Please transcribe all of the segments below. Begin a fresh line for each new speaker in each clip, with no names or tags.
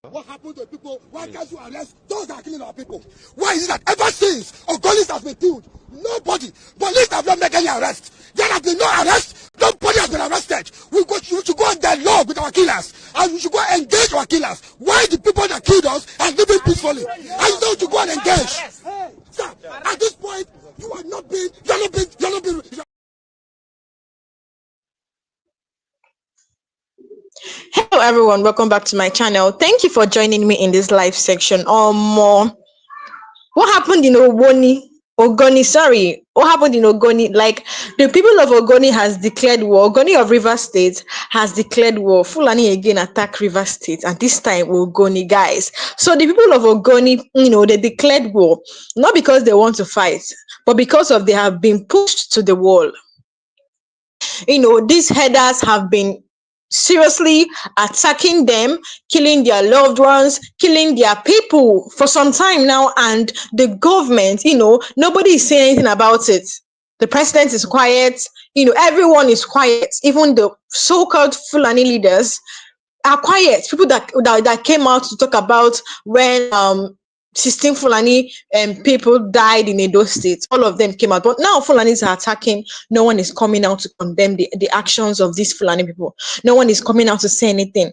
What happened to people? Why can't you arrest those that are killing our people? Why is it that ever since Ogoni has been killed, nobody, police have not made any arrest? There has been no arrest. Nobody has been arrested. We should go on dialogue with our killers, and we should go and engage our killers. Why the people that killed us are living peacefully? I know to go and engage. Sir, at this point, you are not being.
Hello everyone, welcome back to my channel. Thank you for joining me in this live section. What happened in Ogoni, sorry, what happened in Ogoni? Like, the people of Ogoni has declared war. Ogoni of River State has declared war. Fulani again attack River State, and this time Ogoni, guys. So the people of Ogoni, they declared war, not because they want to fight, but because of they have been pushed to the wall. These headers have been seriously attacking them, killing their loved ones, killing their people for some time now, and the government, nobody is saying anything about it. The president is quiet, everyone is quiet, even the so-called Fulani leaders are quiet. People that came out to talk about when 16 Fulani people died in Edo State. All of them came out. But now Fulanis are attacking. No one is coming out to condemn the actions of these Fulani people. No one is coming out to say anything.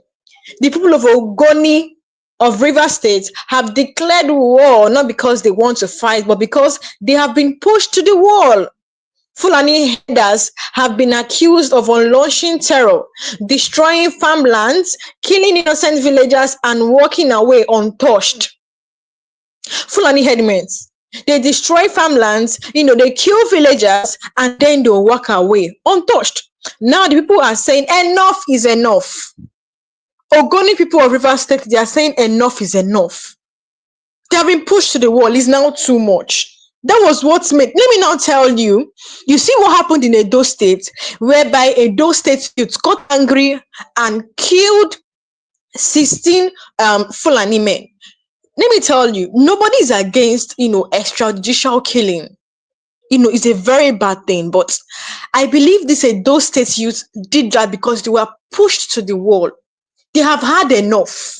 The people of Ogoni of River State have declared war, not because they want to fight, but because they have been pushed to the wall. Fulani headers have been accused of unleashing terror, destroying farmlands, killing innocent villagers, and walking away untouched. Fulani headmen, they destroy farmlands, they kill villagers, and then they'll walk away untouched. Now the people are saying enough is enough. Ogoni people of River State, they are saying enough is enough. They have been pushed to the wall. It's now too much. That was what's made. Let me now tell you, you see what happened in Edo State, whereby Edo State youth got angry and killed 16 Fulani men. Let me tell you, nobody is against, extrajudicial killing. It's a very bad thing, but I believe this Edo State youth did that because they were pushed to the wall. They have had enough.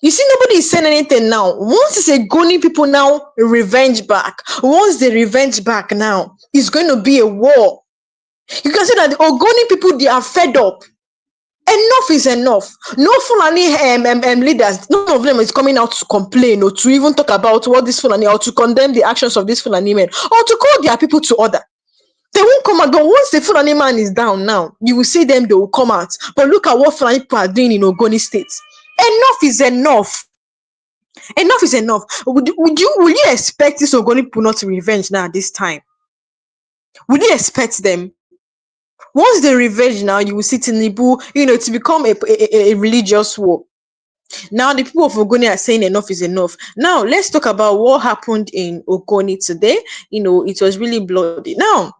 You see, nobody is saying anything now. Once it's Ogoni people now revenge back, once they revenge back now, it's going to be a war. You can see that the Ogoni people, they are fed up. Enough is enough. No Fulani leaders, none of them is coming out to complain or to even talk about what this Fulani, or to condemn the actions of these Fulani men, or to call their people to order. They won't come out. But once the Fulani man is down now, you will see them, they will come out. But look at what Fulani people are doing in Ogoni State. Enough is enough. Enough is enough. Will you expect this Ogoni people not to revenge now at this time? Would you expect them? Once they revenge now, you will see Tinubu, to become a religious war. Now the people of Ogoni are saying enough is enough. Now let's talk about what happened in Ogoni today. It was really bloody. Now,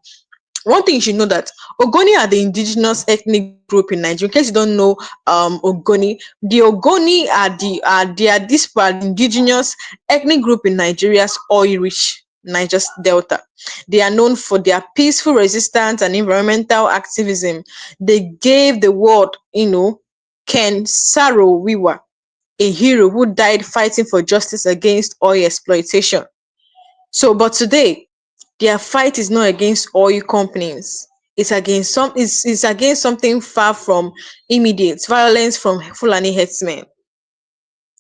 one thing you should know that Ogoni are the indigenous ethnic group in Nigeria. In case you don't know, Ogoni, the Ogoni are this indigenous ethnic group in Nigeria's oil-rich Niger Delta. They are known for their peaceful resistance and environmental activism. They gave the world, Ken Saro-Wiwa, a hero who died fighting for justice against oil exploitation. So, but today, their fight is not against oil companies. It's against it's against something far from immediate violence from Fulani herdsmen.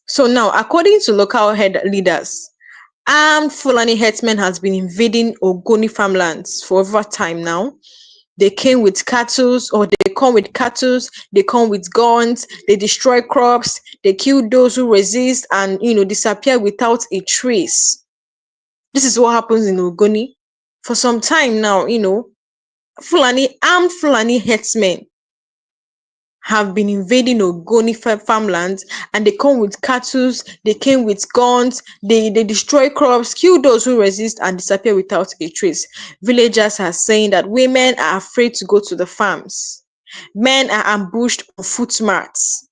So now, according to local leaders, armed Fulani herdsmen has been invading Ogoni farmlands for over time now. They came with cattle, they come with guns, they destroy crops, they kill those who resist, and disappear without a trace. This is what happens in Ogoni. For some time now, armed Fulani herdsmen have been invading Ogoni farmlands, and they come with cattle, they came with guns, they destroy crops, kill those who resist, and disappear without a trace. Villagers are saying that women are afraid to go to the farms. Men are ambushed on footpaths.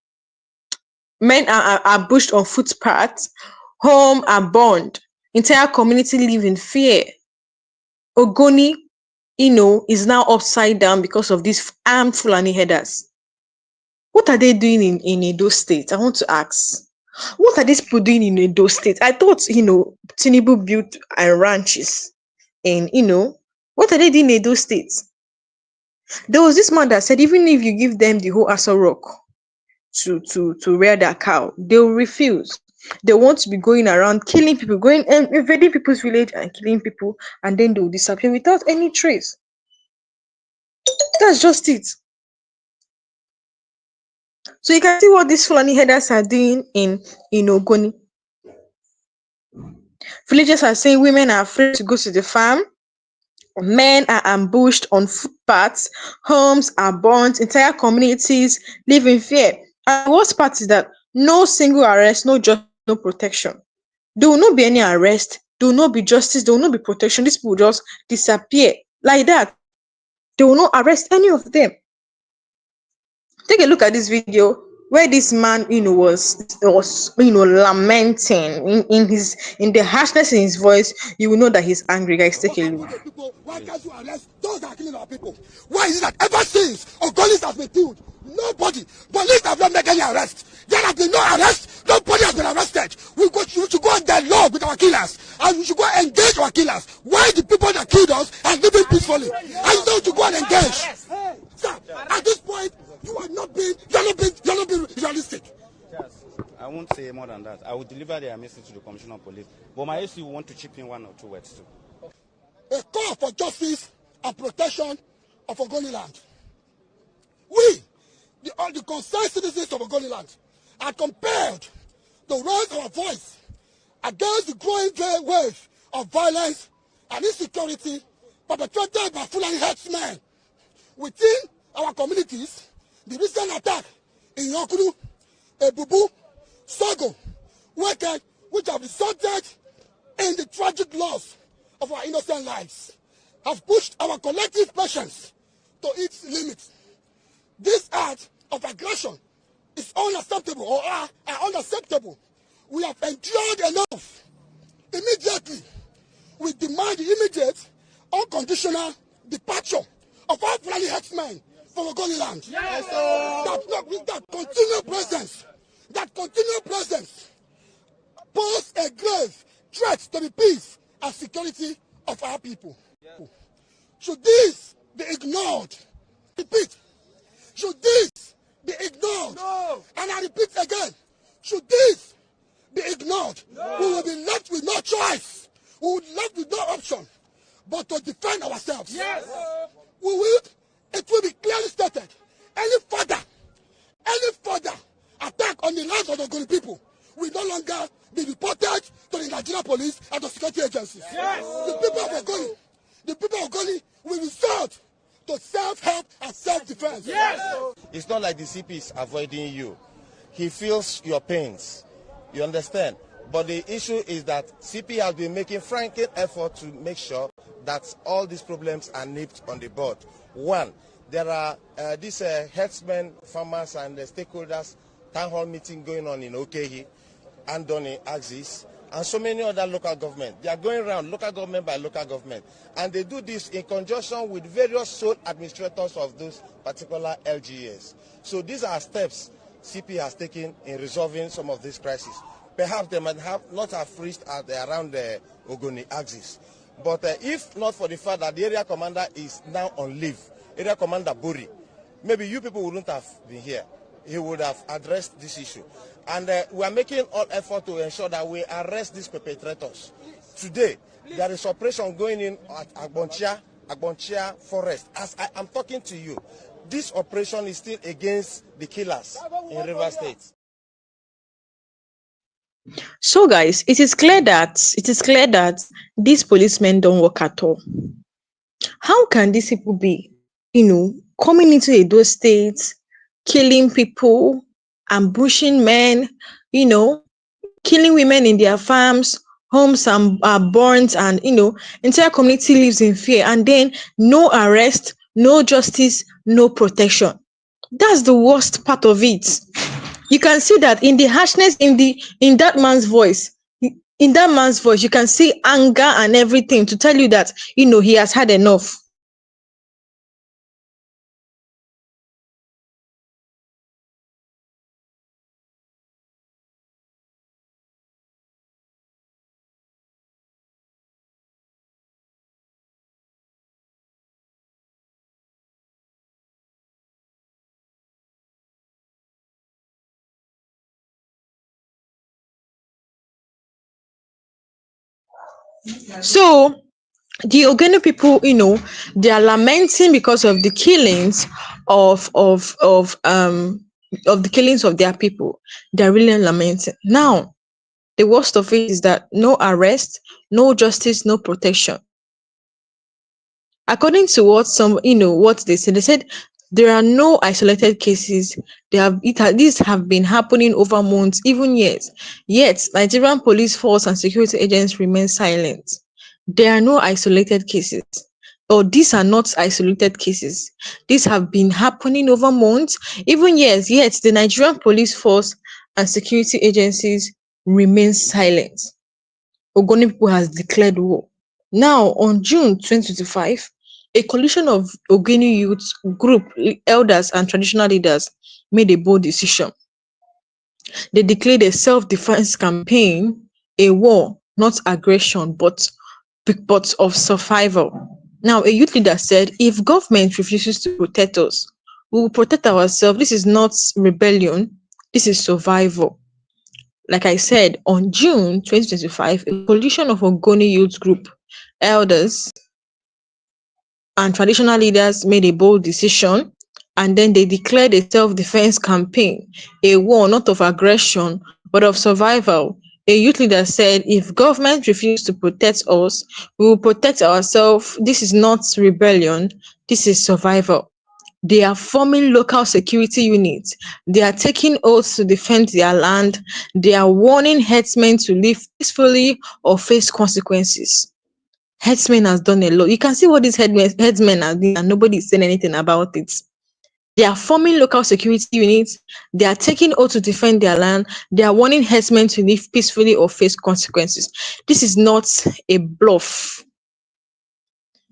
Homes are burned. Entire community live in fear. Ogoni, is now upside down because of these armed Fulani headers. What are they doing in Edo State? I want to ask. What are these people doing in Edo State? I thought, Tinubu built ranches and, what are they doing in Edo State? There was this man that said even if you give them the whole Aso Rock to rear their cow, they will refuse. They want to be going around killing people, going and invading people's village and killing people, and then they will disappear without any trace. That's just it. So you can see what these Fulani headers are doing in Ogoni. Villagers are saying women are afraid to go to the farm. Men are ambushed on footpaths. Homes are burnt. Entire communities live in fear. And the worst part is that no single arrest, no justice, no protection. There will not be any arrest. There will not be justice. There will not be protection. These people will just disappear like that. They will not arrest any of them. Take a look at this video where this man, was lamenting in the harshness in his voice. You will know that he's angry, guys. Take a look.
Why can't you arrest those that are killing our people? Why is it that ever since Ogoni has been killed, nobody, police have not made any arrest. There has been no arrest. Nobody has been arrested. We should go on dialogue with our killers, and we should go engage our killers. Why the people that killed us are living peacefully? And you know to go and engage. Sir, at this point, you are not being realistic.
I won't say more than that. I will deliver their message to the Commissioner of Police. But my SC want to chip in one or two words too.
A call for justice and protection of Ogoni land. We, the concerned citizens of Ogoni land, are compelled to raise our voice against the growing wave of violence and insecurity perpetrated by Fulani herdsmen within our communities. The recent attack in Yokuru, Ebubu, Sogo, Weke, which have resulted in the tragic loss of our innocent lives, have pushed our collective patience to its limits. This act of aggression is unacceptable or are unacceptable. We have endured enough. Immediately, we demand the immediate, unconditional departure of all Fulani herdsmen from Ogoni land. Yes, that continual presence pose a grave threat to the peace and security of our people. Yeah. Should this be ignored? Repeat. Should this be ignored? No. And I repeat again. Should this be ignored? No. We will be left with no choice. We will be left with no option but to defend ourselves. Yes. It will be clearly stated. Any further attack on the lands of the Ogoni people will no longer be reported to the Nigerian police and the security agencies. Yes. The people of Ogoni will resort to self-help and self-defense. Yes.
It's not like the CP is avoiding you. He feels your pains. You understand? But the issue is that CP has been making frantic effort to make sure that all these problems are nipped on the bud. One, there are these herdsmen, farmers, and stakeholders town hall meeting going on in Okehi, Andoni axis, and so many other local governments. They are going around local government by local government, and they do this in conjunction with various sole administrators of those particular LGAs. So these are steps CP has taken in resolving some of these crises. Perhaps they might not have reached around the Ogoni axis. But if not for the fact that the area commander is now on leave, Area Commander Buri, maybe you people wouldn't have been here. He would have addressed this issue. And we are making all effort to ensure that we arrest these perpetrators. Today, there is operation going in at Agbonchia Forest. As I am talking to you, this operation is still against the killers in River State.
So guys, it is clear that these policemen don't work at all. How can these people be, coming into Edo State, killing people, ambushing men, killing women in their farms, homes are burnt, and entire community lives in fear, and then no arrest, no justice, no protection. That's the worst part of it. You can see that in the harshness in that man's voice. In that man's voice, you can see anger and everything to tell you that he has had enough. So the Ogoni people, they are lamenting because of the killings of the killings of their people. They're really lamenting. Now, the worst of it is that no arrest, no justice, no protection. According to what what they said there are no isolated cases. These have been happening over months, even years. Yet Nigerian police force and security agents remain silent. There are no isolated cases, or these are not isolated cases. These have been happening over months, even years, yet the Nigerian police force and security agencies remain silent. Ogoni people has declared war. Now, on June 2025, a coalition of Ogoni youth group elders and traditional leaders made a bold decision. They declared a self-defense campaign, a war, not aggression, but of survival. Now, a youth leader said, if government refuses to protect us, we will protect ourselves. This is not rebellion, this is survival. Like I said, on June 2025, a coalition of Ogoni youth group elders and traditional leaders made a bold decision, and then they declared a self-defense campaign, a war not of aggression but of survival. A youth leader said, if government refuses to protect us, we will protect ourselves. This is not rebellion, this is survival. They are forming local security units. They are taking oaths to defend their land. They are warning herdsmen to live peacefully or face consequences. Herdsmen has done a lot. You can see what these headsmen are doing, and nobody is saying anything about it. They are forming local security units. They are taking oath to defend their land. They are warning herdsmen to live peacefully or face consequences. This is not a bluff.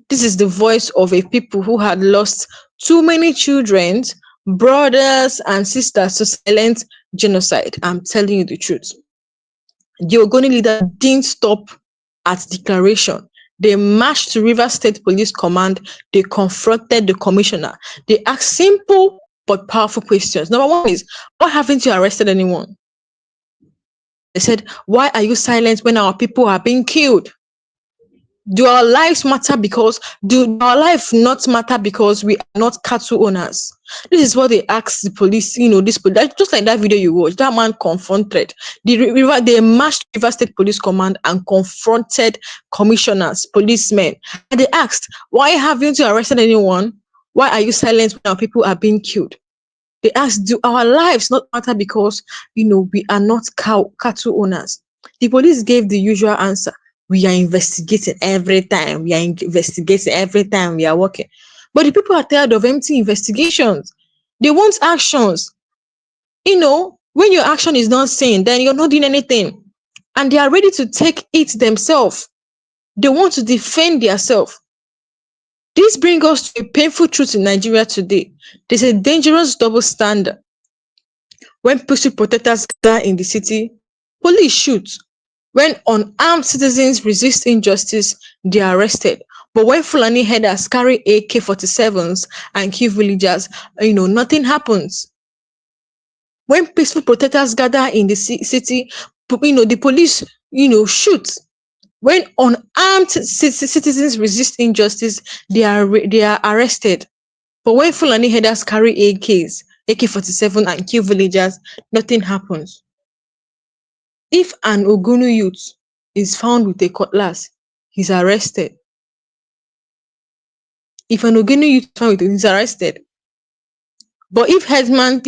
This is the voice of a people who had lost too many children, brothers, and sisters to silent genocide. I'm telling you the truth. The Ogoni leader didn't stop at declaration. They marched to Rivers State Police Command. They confronted the commissioner. They asked simple but powerful questions. Number one is, why haven't you arrested anyone? They said, why are you silent when our people are being killed? Do our lives matter do our life not matter because we are not cattle owners? This is what they asked the police, just like that video you watched, that man confronted. They marched River State Police Command and confronted commissioners, policemen. And they asked, why haven't you arrested anyone? Why are you silent when our people are being killed? They asked, do our lives not matter because, we are not cattle owners? The police gave the usual answer. We are investigating every time. We are investigating every time we are working. But the people are tired of empty investigations. They want actions. When your action is not seen, then you're not doing anything. And they are ready to take it themselves. They want to defend themselves. This brings us to a painful truth in Nigeria today. There's a dangerous double standard. When peaceful protesters gather in the city, police shoot. When unarmed citizens resist injustice, they are arrested. But when Fulani herders carry AK-47s and kill villagers, nothing happens. When peaceful protesters gather in the city, the police, shoot. When unarmed citizens resist injustice, they are arrested. But when Fulani herders carry AK-47 and kill villagers, nothing happens. If an Ogoni youth is found with a cutlass, he's arrested. If an Ogoni youth is found with it, he's arrested. But if herdsmen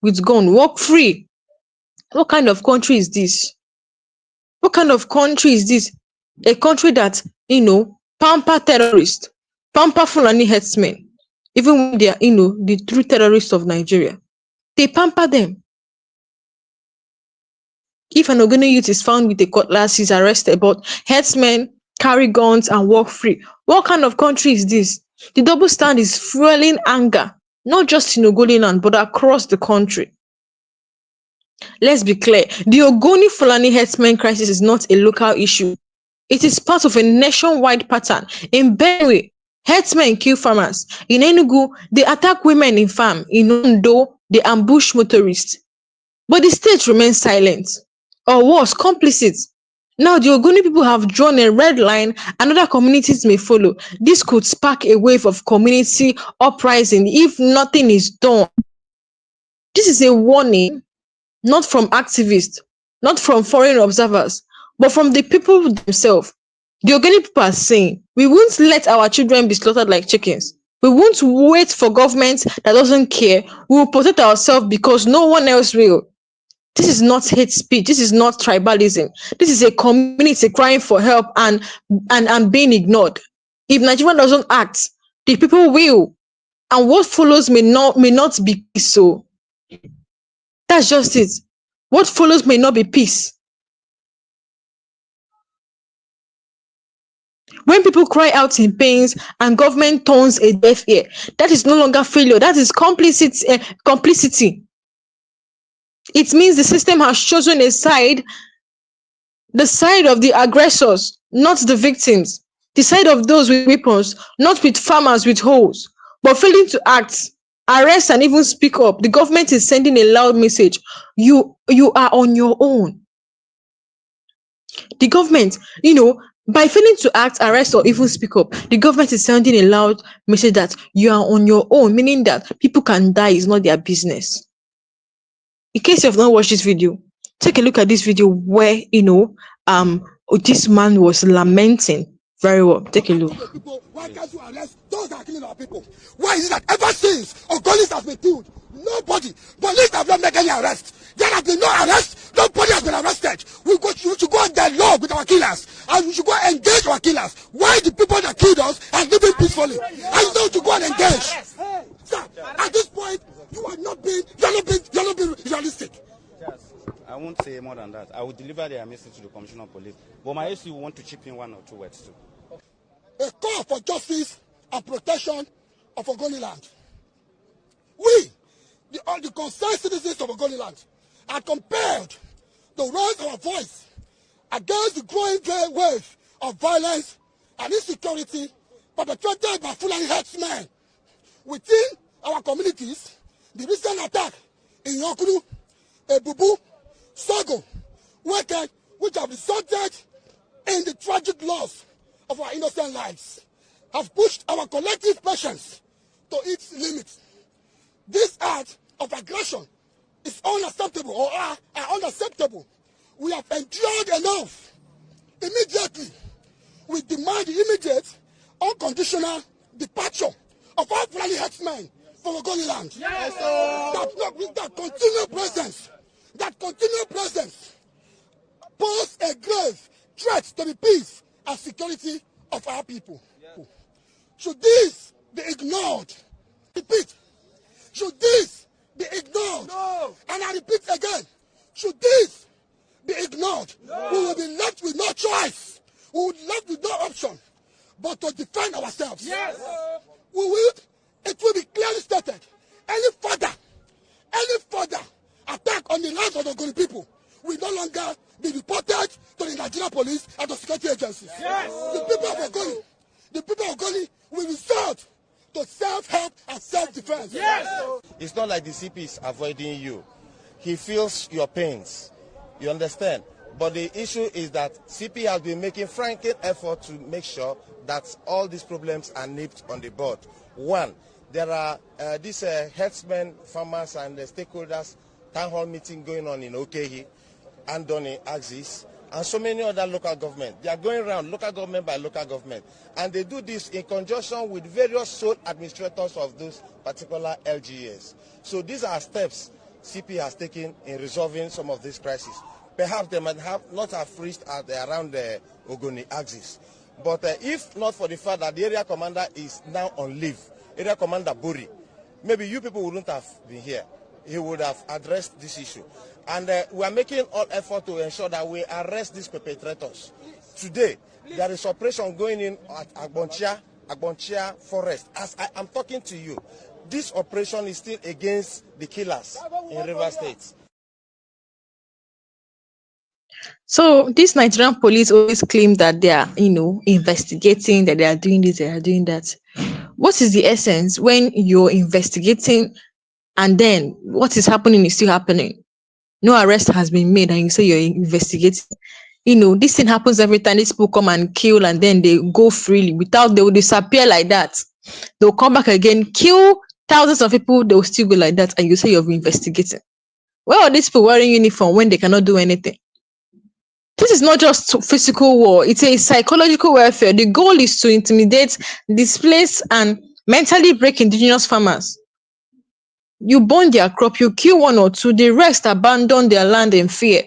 with gun walk free, what kind of country is this? What kind of country is this? A country that, pamper terrorists, pamper Fulani herdsmen, even when they are, the true terrorists of Nigeria. They pamper them. If an Ogoni youth is found with a cutlass, he's arrested, but herdsmen carry guns and walk free. What kind of country is this? The double stand is fueling anger, not just in Ogoni land, but across the country. Let's be clear, the Ogoni Fulani herdsmen crisis is not a local issue. It is part of a nationwide pattern. In Benue, herdsmen kill farmers. In Enugu, they attack women in farm. In Ondo, they ambush motorists. But the state remains silent, or worse, complicit. Now the Ogoni people have drawn a red line and other communities may follow. This could spark a wave of community uprising if nothing is done. This is a warning, not from activists, not from foreign observers, but from the people themselves. The Ogoni people are saying, we won't let our children be slaughtered like chickens. We won't wait for government that doesn't care. We will protect ourselves because no one else will. This is not hate speech. This is not tribalism. This is a community crying for help and being ignored. If Nigeria doesn't act, the people will. And what follows may not be peace. So that's just it. What follows may not be peace. When people cry out in pains and government turns a deaf ear, that is no longer failure. That is complicity. Complicity. It means the system has chosen a side, the side of the aggressors, not the victims, the side of those with weapons, not with farmers with hoes. But failing to act, arrest, and even speak up, the government is sending a loud message. You are on your own. The government, by failing to act, arrest, or even speak up, the government is sending a loud message that you are on your own, meaning that people can die is not their business. In case you have not watched this video, take a look at this video where this man was lamenting very well. Take a look.
Why can't you arrest those that are killing our people? Why is it that ever since Ogoni has been killed, nobody, police have not made any arrest? There has been no arrest, nobody has been arrested. We should go on dialogue with our killers, and we should go engage our killers. Why the people that killed us are living peacefully? I know to go and engage. Sir, at this point, you are not being realistic.
Yes, I won't say more than that. I will deliver their message to the Commissioner of Police. But my issue want to chip in one or two words too.
A call for justice and protection of Ogoni land. We, the concerned citizens of Ogoni land, are compelled to raise our voice against the growing wave of violence and insecurity perpetrated by Fulani herdsmen within our communities. The recent attack in Yokuru, Ebubu, Sogo, Weke, which have resulted in the tragic loss of our innocent lives, have pushed our collective patience to its limits. This act of aggression is unacceptable or are unacceptable. We have endured enough. Immediately, we demand the immediate, unconditional departure of all Fulani herdsmen from Ogoni land. Yes, that continual presence pose a grave threat to the peace and security of our people. Yeah. Should this be ignored? Repeat. Should this be ignored? No. And I repeat again. Should this be ignored? No. We will be left with no choice. We will be left with no option but to defend ourselves. Yes. It will be clearly stated. Any further attack on the lands of the Ogoni people will no longer be reported to the Nigerian police and the security agencies. Yes. The people of Ogoni will resort to self-help and self-defense.
Yes. It's not like the CP is avoiding you. He feels your pains. You understand? But the issue is that CP has been making frantic effort to make sure that all these problems are nipped on the bud. One, there are these herdsmen, farmers, and stakeholders town hall meeting going on in Okehi, Andoni, Axis, and so many other local governments. They are going around local government by local government, and they do this in conjunction with various sole administrators of those particular LGAs. So these are steps CP has taken in resolving some of these crises. Perhaps they might not have reached around the Ogoni Axis. But if not for the fact that the area commander is now on leave, Area Commander Buri, maybe you people wouldn't have been here. He would have addressed this issue. And we are making all effort to ensure that we arrest these perpetrators. Today, there is operation going in at Agbonchia Forest. As I am talking to you, this operation is still against the killers in River State.
So this Nigerian police always claim that they are, investigating, that they are doing this, they are doing that. What is the essence when you're investigating and then what is happening is still happening? No arrest has been made and you say you're investigating. This thing happens every time. These people come and kill and then they go freely they will disappear like that. They'll come back again, kill thousands of people, they'll still go like that, and you say you're investigating. Where are these people wearing uniform when they cannot do anything? This is not just physical war, it's a psychological warfare. The goal is to intimidate, displace, and mentally break indigenous farmers. You burn their crop, you kill one or two, the rest abandon their land in fear.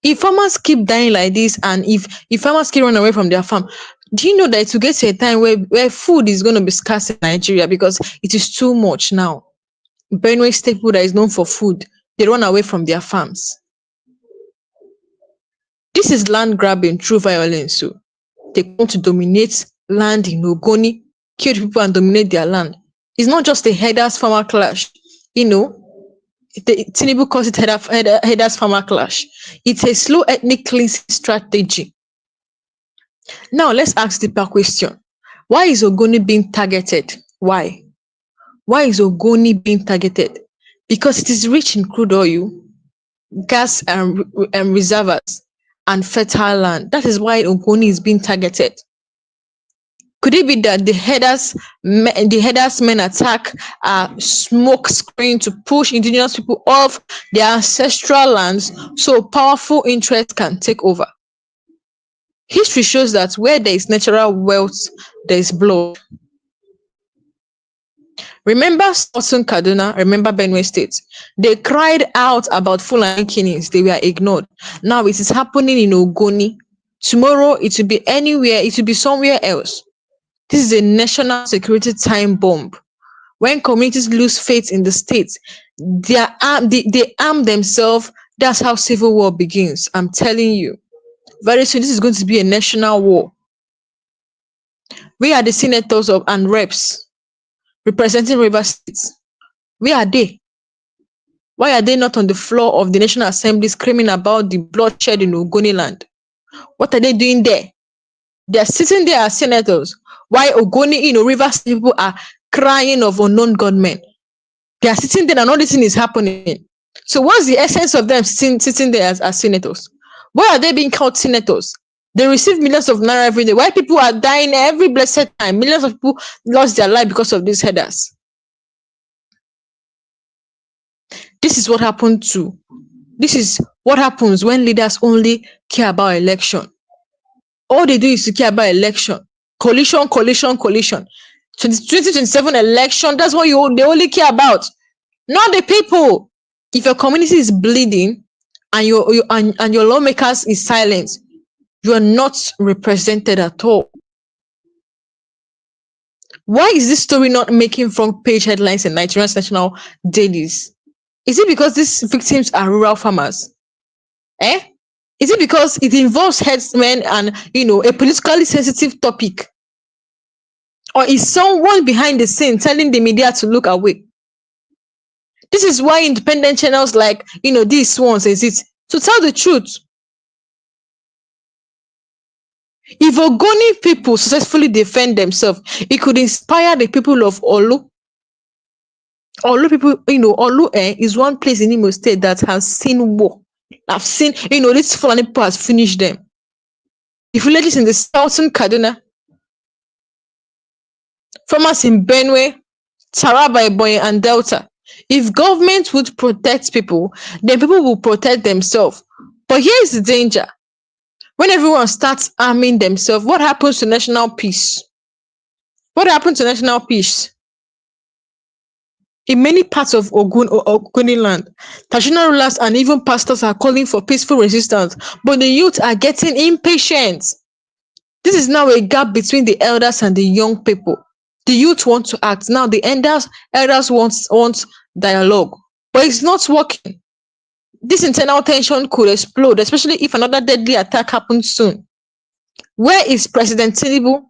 If farmers keep dying like this, and if farmers keep running away from their farm, do you know that it will get to a time where food is going to be scarce in Nigeria because it is too much now? Benue State people that is known for food, they run away from their farms. This is land grabbing through violence. So they want to dominate land in Ogoni, kill people and dominate their land. It's not just a headers farmer clash. Tinubu calls it headers farmer clash. It's a slow ethnic cleansing strategy. Now let's ask the deeper question. Why is Ogoni being targeted? Why? Why is Ogoni being targeted? Because it is rich in crude oil, gas and reservoirs, and fertile land. That is why Ogoni is being targeted. Could it be that the headers men attack smoke screen to push indigenous people off their ancestral lands so powerful interests can take over? History shows that where there is natural wealth, there is blood. Remember Southern Kaduna, remember Benue State. They cried out about Fulani killings, they were ignored. Now it is happening in Ogoni. Tomorrow it will be anywhere, it will be somewhere else. This is a national security time bomb. When communities lose faith in the state, they arm themselves. That's how civil war begins. I'm telling you. Very soon, this is going to be a national war. We are the senators and reps representing River States. Where are they? Why are they not on the floor of the National Assembly screaming about the bloodshed in Ogoni land? What are they doing there? They are sitting there as senators. Why Ogoni, River State people are crying of unknown gunmen. They are sitting there and all this thing is happening. So what's the essence of them sitting there as senators? Why are they being called senators? They receive millions of naira every day. Why people are dying every blessed time? Millions of people lost their life because of these headers. This is what happens when leaders only care about election. All they do is to care about election. Coalition. 2027 election, that's what they only care about. Not the people. If your community is bleeding and your lawmakers is silent, you are not represented at all. Why is this story not making front page headlines in Nigerian national dailies? Is it because these victims are rural farmers? Is it because it involves headsmen and a politically sensitive topic? Or is someone behind the scene telling the media to look away? This is why independent channels like these ones exist, to tell the truth. If Ogoni people successfully defend themselves, it could inspire the people of Olu. Olu people, Olu is one place in Imo State that has seen war. I've seen, this Fulani people has finished them. The villages in the southern Kaduna, farmers in Benue, Taraba, Ebonyi, and Delta. If government would protect people, then people will protect themselves. But here is the danger. When everyone starts arming themselves, what happens to national peace? What happens to national peace? In many parts of Ogoni land, traditional rulers and even pastors are calling for peaceful resistance, but the youth are getting impatient. This is now a gap between the elders and the young people. The youth want to act. Now the elders want dialogue, but it's not working. This internal tension could explode, especially if another deadly attack happens soon. Where is President Tinubu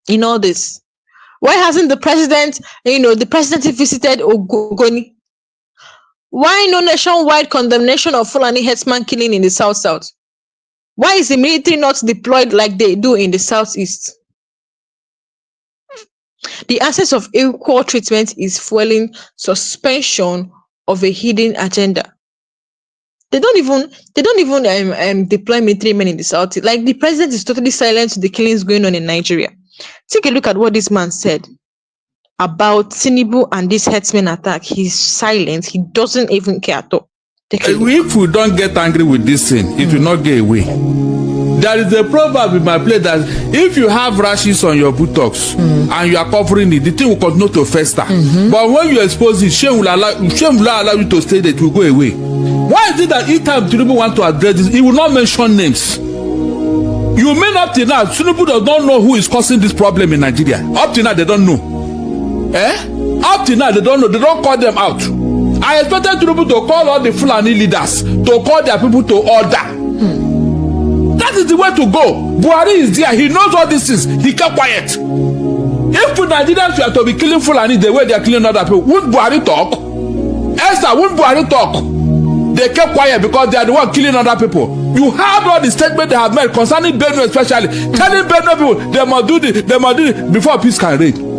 in all this? Why hasn't the president visited Ogoni? Why no nationwide condemnation of Fulani herdsman killing in the south? Why is the military not deployed like they do in the southeast? The absence of equal treatment is fueling suspension of a hidden agenda. They don't even deploy military men in the south. Like the president is totally silent to the killings going on in Nigeria. Take a look at what this man said about Tinubu and this herdsmen attack. He's silent. He doesn't even care at all.
If we don't get angry with this thing, it will not get away. There is a proverb in my place that if you have rashes on your buttocks and you are covering it, the thing will continue to fester. But when you expose it, shame will allow you to stay there, it will go away. Why is it that each time Tinubu want to address this, he will not mention names? You mean up till now, Tinubu does not know who is causing this problem in Nigeria. Up till now, they don't know. Up till now, they don't know. They don't call them out. I expected Tinubu to call all the Fulani leaders, to call their people to order. That is the way to go. Buhari is there. He knows all this is. He kept quiet. If Nigerians were to be killing Fulani the way they are killing other people, wouldn't Buhari talk? Esther, wouldn't Buhari talk? They kept quiet because they are the one killing other people. You heard all the statements they have made concerning Benue, especially telling Benue people they must do this before peace can reign.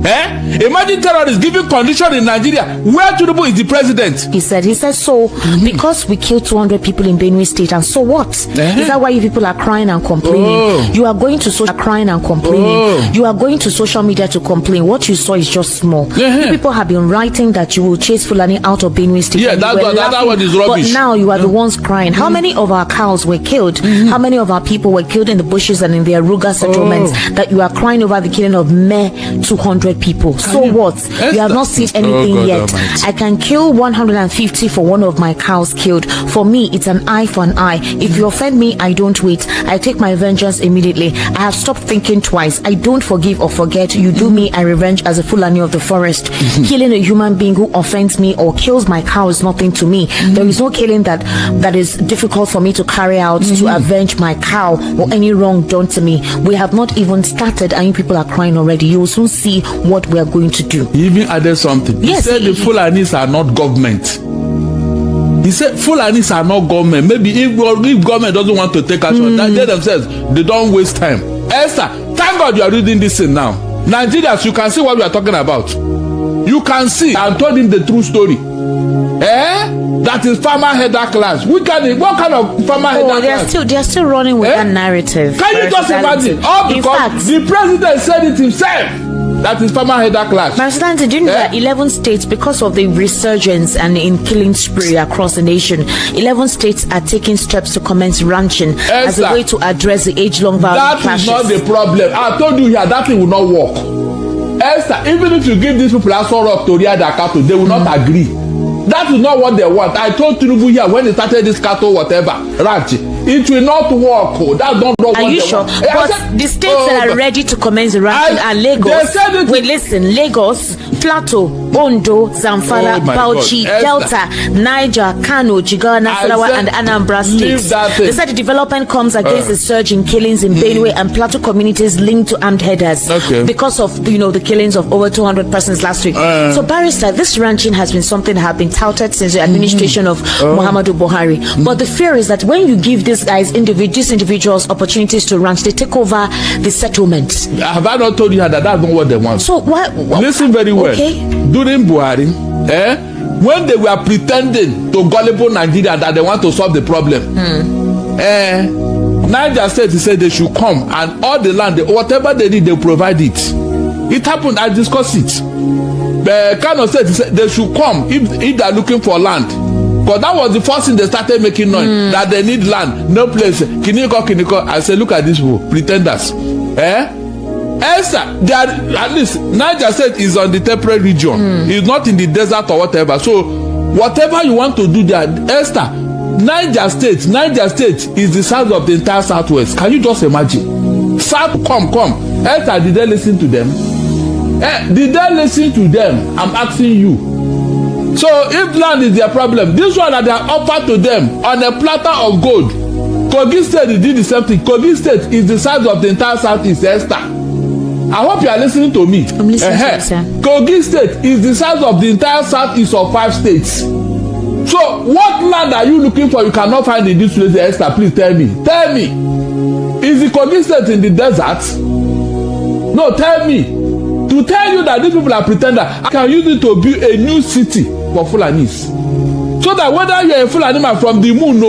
Imagine terrorists giving condition in Nigeria where Tinubu is the president.
He said so because we killed 200 people in Benue State, and so what? Is that why you people are crying and complaining? You are going to social crying and complaining. You are going to social media to complain. What you saw is just small. You people have been writing that you will chase Fulani out of Benue State.
Yeah, that one is rubbish.
But now you are the ones crying. How many of our cows were killed? How many of our people were killed in the bushes and in the Aruga settlements that you are crying over the killing of mere 200 people? So what? You have not seen anything yet. I can kill 150 for one of my cows killed. For me, it's an eye for an eye. If you offend me, I don't wait. I take my vengeance immediately. I have stopped thinking twice. I don't forgive or forget. You do me, I revenge as a Fulani of the forest. Killing a human being who offends me or kills my cow is nothing to me. There is no killing that is difficult for me to carry out to avenge my cow or any wrong done to me. We have not even started and you people are crying already. You will soon see what we are going to do.
He even added something.
Yes,
he said the Fulanis are not government. He said Fulanis are not government. Maybe if government doesn't want to take action, they themselves, they don't waste time. Esther, thank God you are reading this thing now. Nigerians, you can see what we are talking about. You can see. I told him the true story. That is farmer header class. What kind of farmer header class?
They are still running with that narrative.
Can you just imagine? All because the president said it himself. That is farmer header class.
But did you know that 11 states, because of the resurgence and in killing spree across the nation, 11 states are taking steps to commence ranching as a way to address the age-long violence clashes.
That is not the problem. I told you here, that thing will not work. Esther, even if you give these people a sort of to rear their cattle, they will not agree. That is not what they want. I told Tinubu here when they started this cattle whatever ranch, it will not work. That's not what they want.
Are you sure? But the states that are ready to commence the ranching are Lagos. Wait, listen, Lagos, Plateau, Ondo, Zamfara, Bauchi, Delta, Niger, Kano, Jigawa, Nasarawa, and Anambra states. They said the development comes against the surge in killings in Benue and Plateau communities linked to armed headers because of the killings of over 200 persons last week. So, Barrister, this ranching has been something that has been touted since the administration of Muhammadu Buhari. But the fear is that when you give these individuals opportunities to ranch, they take over the settlement.
Have I not told you that that's not what they want?
So why?
Listen very well. During Buhari, when they were pretending to gullible Nigeria that they want to solve the problem, Niger State said they should come and all the land, whatever they need, they provide it. It happened. I discussed it. Kano said they should come if they are looking for land. Because that was the first thing they started making noise, that they need land, no place. Kiniko. I said, look at these people, pretenders. Esther, they are, at least Niger State is on the temperate region. It's not in the desert or whatever. So whatever you want to do there, Esther, Niger State is the size of the entire Southwest. Can you just imagine? South, come. Esther, did they listen to them? Did they listen to them? I'm asking you. So if land is their problem, this one that they are offered to them on a platter of gold, Kogi State did the same thing. Kogi State is the size of the entire Southeast. Esther, I hope you are listening to me.
I'm listening to you, sir.
Kogi State is the size of the entire Southeast of 5 states. So what land are you looking for? You cannot find in this place, Esther. Please tell me. Is the Kogi State in the desert? No, tell me. To tell you that these people are pretenders, I can use it to build a new city for Fulanis. So that whether you're a Fulani man from the moon,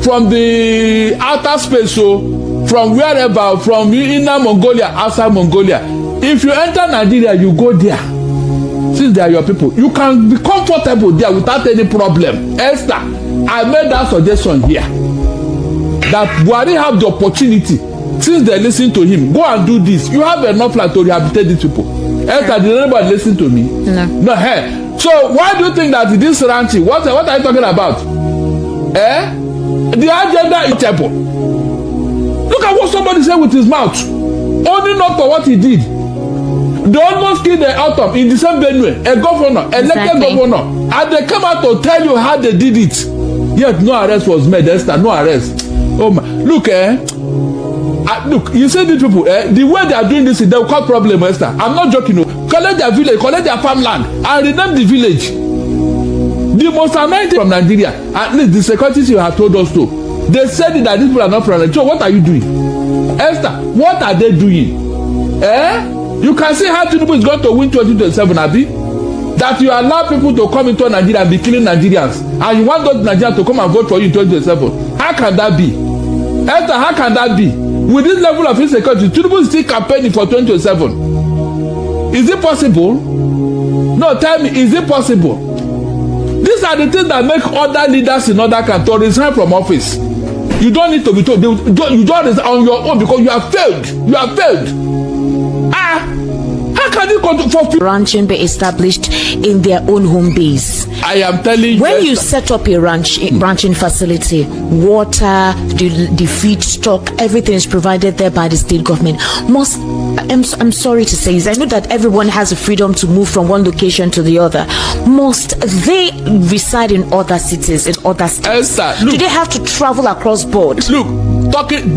from the outer space, from wherever, from inner Mongolia, outside Mongolia, if you enter Nigeria, you go there. Since they are your people, you can be comfortable there without any problem. Esther, I made that suggestion here that Buhari have the opportunity, since they listen to him, go and do this. You have enough land to rehabilitate these people. Esther, did anybody listen to me? No. Hey. So why do you think that this ranching? What are you talking about? The agenda is temple. Look at what somebody said with his mouth. Only not for what he did. They almost killed the autumn in the same Benue, a governor, elected governor, and they come out to tell you how they did it. Yet no arrest was made. Esther, no arrest. Oh my! Look, look. You see these people, the way they are doing this, they will cause problem, Esther. I'm not joking. Collect their village, collect their farmland, and rename the village. The most annoying thing from Nigeria, at least the securities you have told us to, they said that these people are not from Nigeria. So what are you doing, Esther? What are they doing? You can see how Tinubu is going to win 2027, Abi. That you allow people to come into Nigeria and be killing Nigerians, and you want those Nigerians to come and vote for you in 2027. How can that be? Esther, how can that be? With this level of insecurity, Tinubu is still campaigning for 2027. Is it possible? No, tell me, is it possible? These are the things that make other leaders in other countries resign from office. You don't need to be told. You don't resign on your own because you have failed. You have failed. How can you go for
ranching be established in their own home base?
I am telling you.
When you set up a ranching facility, water, the feedstock, everything is provided there by the state government. I'm sorry to say, I know that everyone has the freedom to move from one location to the other. Must they reside in other cities, in other states?
Esther, look,
do they have to travel across board?
Look,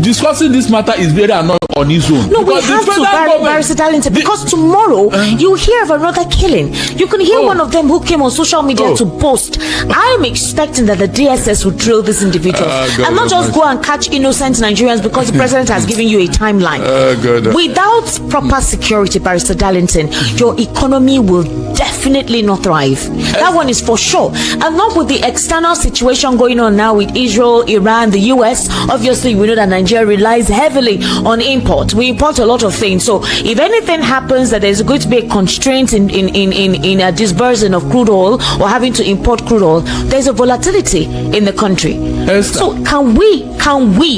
discussing this matter is very annoying on its own.
No, we have to, Barrister Darlington, because tomorrow you hear of another killing. You can hear one of them who came on social media to boast. I'm expecting that the DSS will drill these individuals and not just go and catch innocent Nigerians because the president has given you a timeline. Without proper security, Barrister Darlington, your economy will definitely not thrive. That one is for sure. And not with the external situation going on now with Israel, Iran, the US. Obviously, we know that Nigeria relies heavily on import. We import a lot of things. So if anything happens that there's going to be a constraint in a disbursing of crude oil or having to import crude oil, there's a volatility in the country. So can we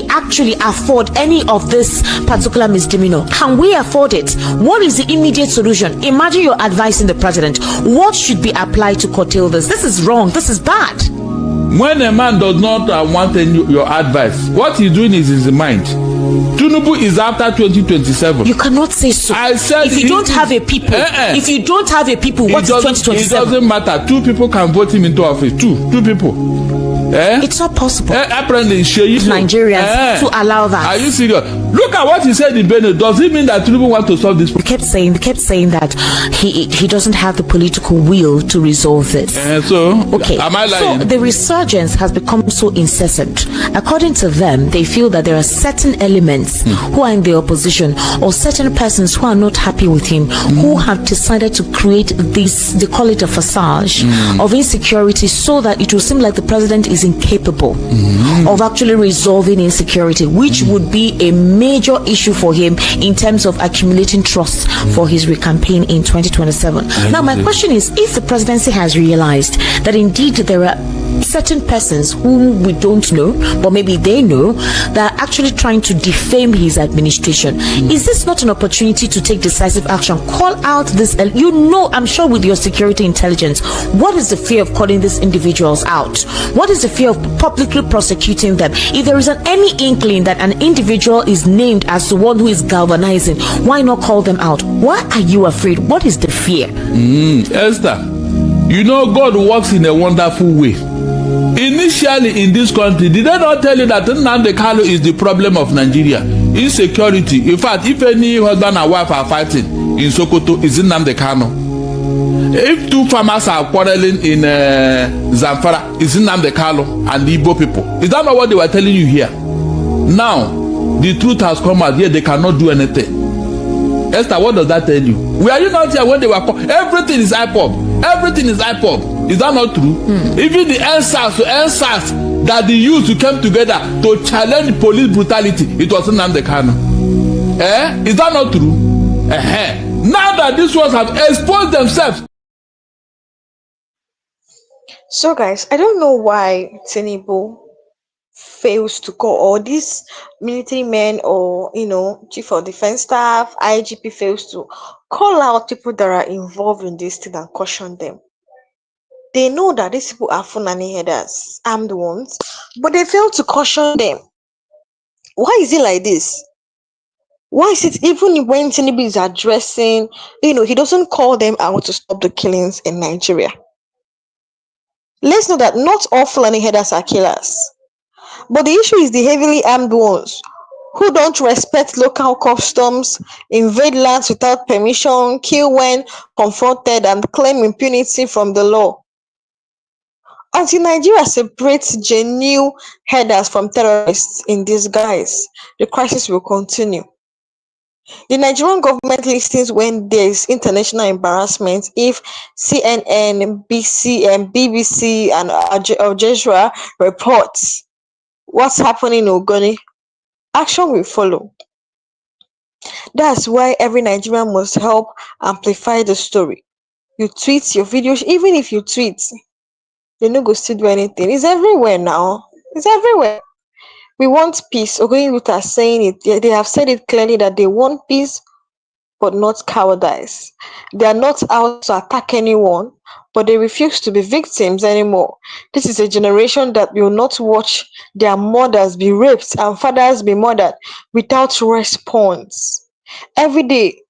actually afford any of this particular misdemeanor? Can we afford it? What is the immediate solution? Imagine you're advising the president. What should be applied to curtail this? This is wrong. This is bad.
When a man does not want your advice, what he's doing is his mind. Tinubu is after 2027.
You cannot say so.
I said
if you don't have a people, if you don't have a people, what's 2027?
It doesn't matter. 2 people can vote him into office. Two people.
It's not possible.
Apparently,
Nigerians to allow that.
Are you serious? Look at what he said in Benin. Does it mean that Tinubu want to solve this problem?
They kept saying that he doesn't have the political will to resolve this. Okay.
Am I lying?
So the resurgence has become so incessant. According to them, they feel that there are certain elements who are in the opposition or certain persons who are not happy with him who have decided to create this, they call it a facade of insecurity, so that it will seem like the president is incapable of actually resolving insecurity, which would be a major issue for him in terms of accumulating trust for his recampaign in 2027. Now, my question is, if the presidency has realized that indeed there are certain persons whom we don't know, but maybe they know, that are actually trying to defame his administration, is this not an opportunity to take decisive action? Call out this, I'm sure with your security intelligence, what is the fear of calling these individuals out? What is the fear of publicly prosecuting them? If there is any inkling that an individual is named as the one who is galvanizing, why not call them out? Why are you afraid? What is the fear?
Esther, God works in a wonderful way. Initially in this country, did they not tell you that Nnamdi Kanu is the problem of Nigeria? Insecurity. In fact, if any husband and wife are fighting in Sokoto, it's Nnamdi Kanu. If 2 farmers are quarreling in Zamfara, it's Nnamdi Kanu and the Igbo people. Is that not what they were telling you here? Now, the truth has come out here. They cannot do anything. Esther, what does that tell you? Were you not here when they were everything is IPOB? Everything is IPOB. Is that not true? Even the NSAS that the youth came together to challenge police brutality, it was Nnamdi Kanu. Is that not true? Now that these ones have exposed themselves.
So, guys, I don't know why Tinubu fails to call, or these military men, or chief of defense staff, IGP fails to call out people that are involved in this thing and caution them. They know that these people are Fulani headers, armed ones, but they fail to caution them. Why is it like this? Why is it even when Tinubu is addressing, he doesn't call them out to stop the killings in Nigeria? Let's know that not all Fulani headers are killers, but the issue is the heavily armed ones who don't respect local customs, invade lands without permission, kill when confronted, and claim impunity from the law. Until Nigeria separates genuine headers from terrorists in disguise, the crisis will continue. The Nigerian government listens when there is international embarrassment. If CNN, BBC, and Al Jazeera reports what's happening in Ogoni, action will follow. That's why every Nigerian must help amplify the story. You tweet your videos, even if you tweet, they no go still do anything. It's everywhere now. It's everywhere. We want peace. Ogoni youth are saying it. They have said it clearly that they want peace, but not cowardice. They are not out to attack anyone, but they refuse to be victims anymore. This is a generation that will not watch their mothers be raped and fathers be murdered without response. Every day,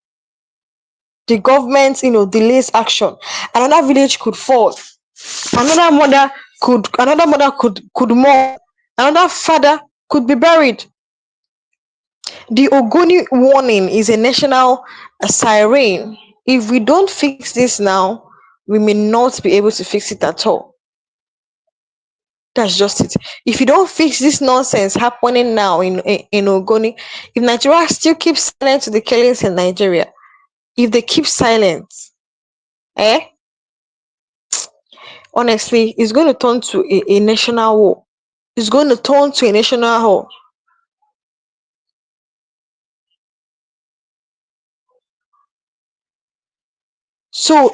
the government, delays action. Another village could fall. Another mother could mourn. Another father could be buried. The Ogoni warning is a national siren. If we don't fix this now, we may not be able to fix it at all. That's just it. If you don't fix this nonsense happening now in Ogoni, if Nigeria still keeps silent to the killings in Nigeria, if they keep silent, honestly, it's going to turn to a national war. It's going to turn to a national war. So,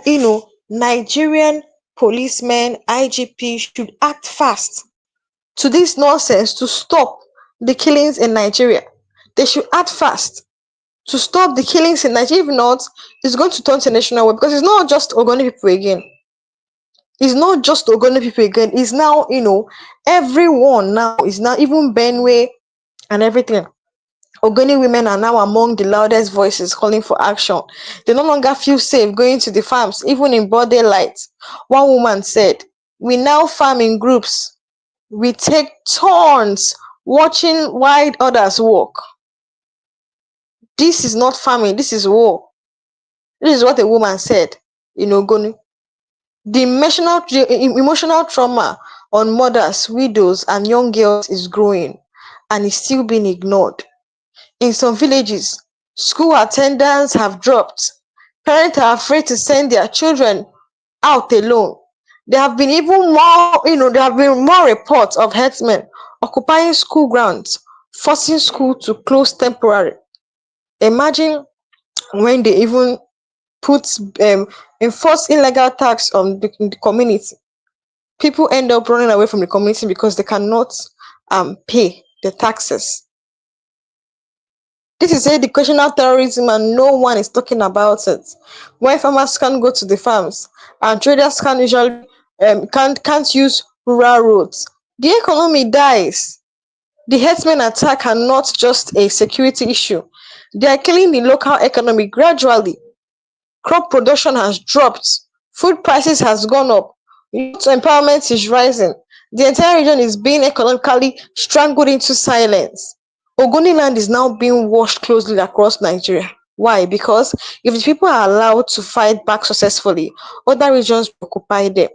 Nigerian policemen, IGP should act fast to this nonsense to stop the killings in Nigeria. They should act fast to stop the killings in Nigeria. If not, it's going to turn to national war, because it's not just Ogoni people again. It's not just Ogoni people again. It's now, everyone now is now, even Benue and everything. Ogoni women are now among the loudest voices calling for action. They no longer feel safe going to the farms, even in broad daylight. One woman said, "We now farm in groups. We take turns watching while others walk." This is not farming, this is war. This is what a woman said in Ogoni. The emotional trauma on mothers, widows, and young girls is growing and is still being ignored. In some villages, school attendance have dropped. Parents are afraid to send their children out alone. There have been even more, there have been more reports of herdsmen occupying school grounds, forcing school to close temporarily. Imagine when they even enforce illegal tax on the community. People end up running away from the community because they cannot pay the taxes. This is educational terrorism and no one is talking about it. When farmers can't go to the farms and traders can't usually can't use rural roads, the economy dies. The herdsmen attack are not just a security issue. They are killing the local economy gradually. Crop production has dropped. Food prices has gone up. Youth empowerment is rising. The entire region is being economically strangled into silence. Ogoni land is now being watched closely across Nigeria. Why? Because if the people are allowed to fight back successfully, other regions will occupy them.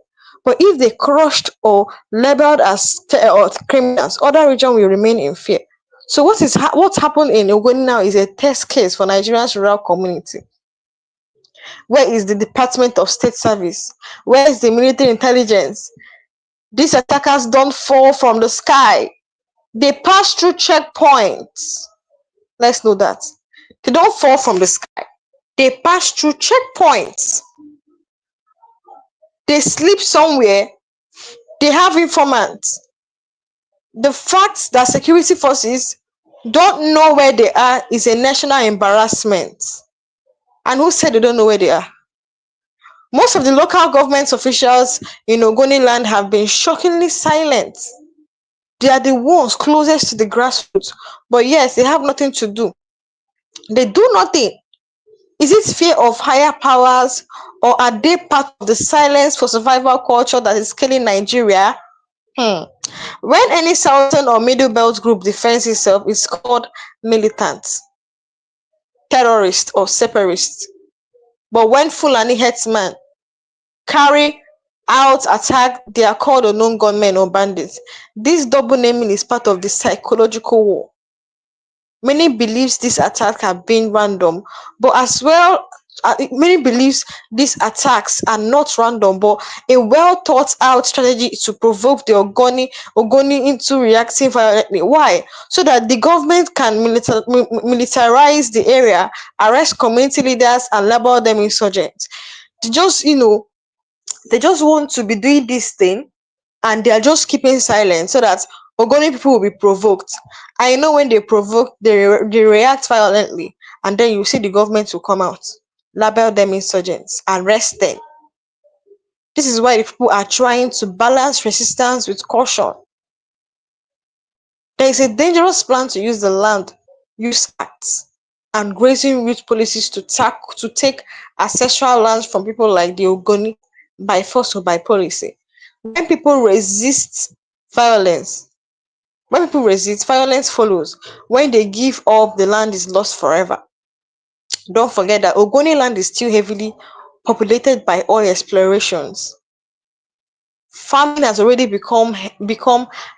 But if they crushed or labeled as criminals, other regions will remain in fear. So what's happened in Ogoni now is a test case for Nigeria's rural community. Where is the Department of State Service? Where is the military intelligence? These attackers don't fall from the sky. They pass through checkpoints. Let's know that. They don't fall from the sky. They pass through checkpoints. They sleep somewhere. They have informants. The fact that security forces don't know where they are is a national embarrassment. And who said they don't know where they are? Most of the local government officials in Ogoni land have been shockingly silent. They are the ones closest to the grassroots. But yes, they have nothing to do. They do nothing. Is it fear of higher powers, or are they part of the silence for survival culture that is killing Nigeria? When any southern or middle belt group defends itself, it's called militant, terrorist, or separatist. But when Fulani headsmen carry out attack, they are called unknown gunmen or bandits. This double naming is part of the psychological war. Many believes these attacks have been random, but as well, many believes these attacks are not random, but a well thought out strategy to provoke the Ogoni into reacting violently. Why? So that the government can militarize the area, arrest community leaders, and label them insurgents. They just, they just want to be doing this thing, and they are just keeping silent so that Ogoni people will be provoked. I know when they provoke, they react violently, and then you see the government will come out, label them insurgents, arrest them. This is why the people are trying to balance resistance with caution. There is a dangerous plan to use the land use acts and grazing route policies to take ancestral lands from people like the Ogoni by force or by policy. When people resist violence, violence follows. When they give up, the land is lost forever. Don't forget that Ogoni land is still heavily populated by oil explorations. Farming has already become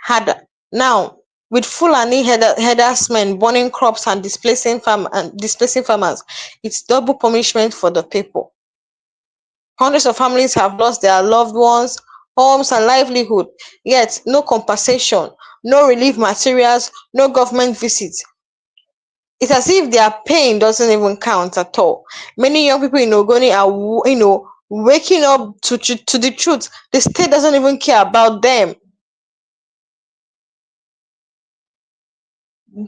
harder. Now, with Fulani herdsmen burning crops and displacing farmers, it's double punishment for the people. Hundreds of families have lost their loved ones, homes, and livelihood, yet no compensation, no relief materials, no government visits. It's as if their pain doesn't even count at all. Many young people in Ogoni are, waking up to the truth. The state doesn't even care about them.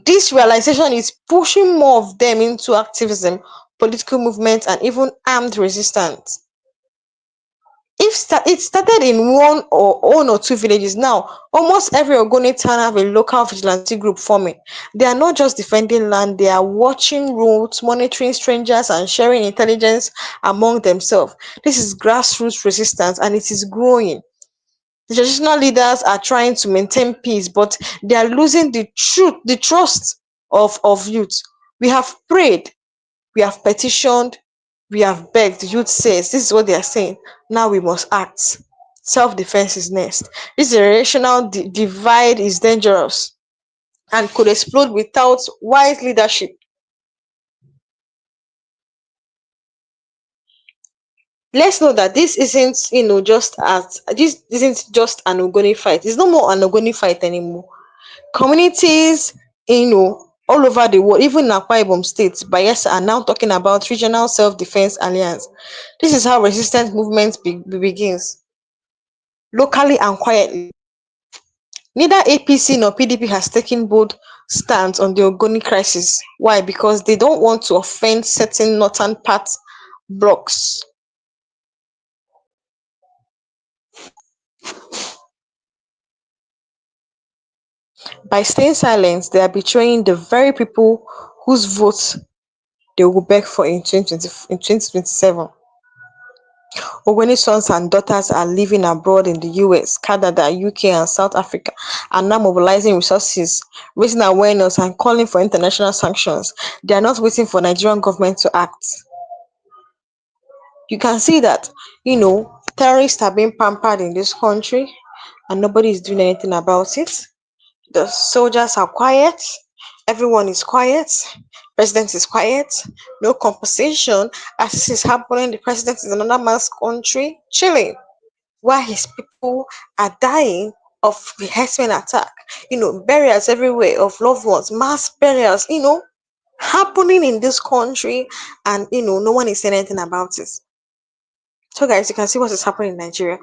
This realization is pushing more of them into activism, political movements, and even armed resistance. It started in one or two villages. Now, almost every Ogoni town have a local vigilante group forming. They are not just defending land, they are watching roads, monitoring strangers, and sharing intelligence among themselves. This is grassroots resistance, and it is growing. The traditional leaders are trying to maintain peace, but they are losing the trust of youth. We have prayed, we have petitioned, we have begged. The youth says, this is what they are saying. Now we must act. Self-defense is next. This generational divide is dangerous and could explode without wise leadership. Let's know that this isn't, just an Ogoni fight. It's no more an Ogoni fight anymore. Communities, all over the world, even in Akwa Ibom State, Bayelsa, are now talking about regional self-defense alliance. This is how resistance movement begins, locally and quietly. Neither APC nor PDP has taken bold stance on the Ogoni crisis. Why? Because they don't want to offend certain northern part blocks. By staying silent, they are betraying the very people whose votes they will beg for in 2027. Ogoni sons and daughters are living abroad in the US, Canada, UK, and South Africa, and now mobilizing resources, raising awareness, and calling for international sanctions. They are not waiting for Nigerian government to act. You can see that, terrorists are being pampered in this country, and nobody is doing anything about it. The soldiers are quiet. Everyone is quiet. President is quiet. No compensation. As this is happening, the president is in another man's country chilling, while his people are dying of the herdsmen attack. Burials everywhere of loved ones, mass burials. Happening in this country, and no one is saying anything about it. So, guys, you can see what is happening in Nigeria.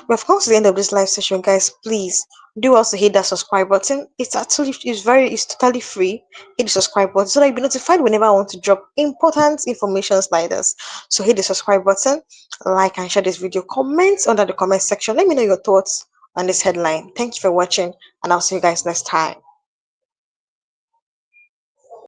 We have come to the end of this live session, guys. Please do also hit that subscribe button. It's totally free. Hit the subscribe button so that you'll be notified whenever I want to drop important information like this. So hit the subscribe button, like and share this video, comment under the comment section. Let me know your thoughts on this headline. Thank you for watching, and I'll see you guys next time.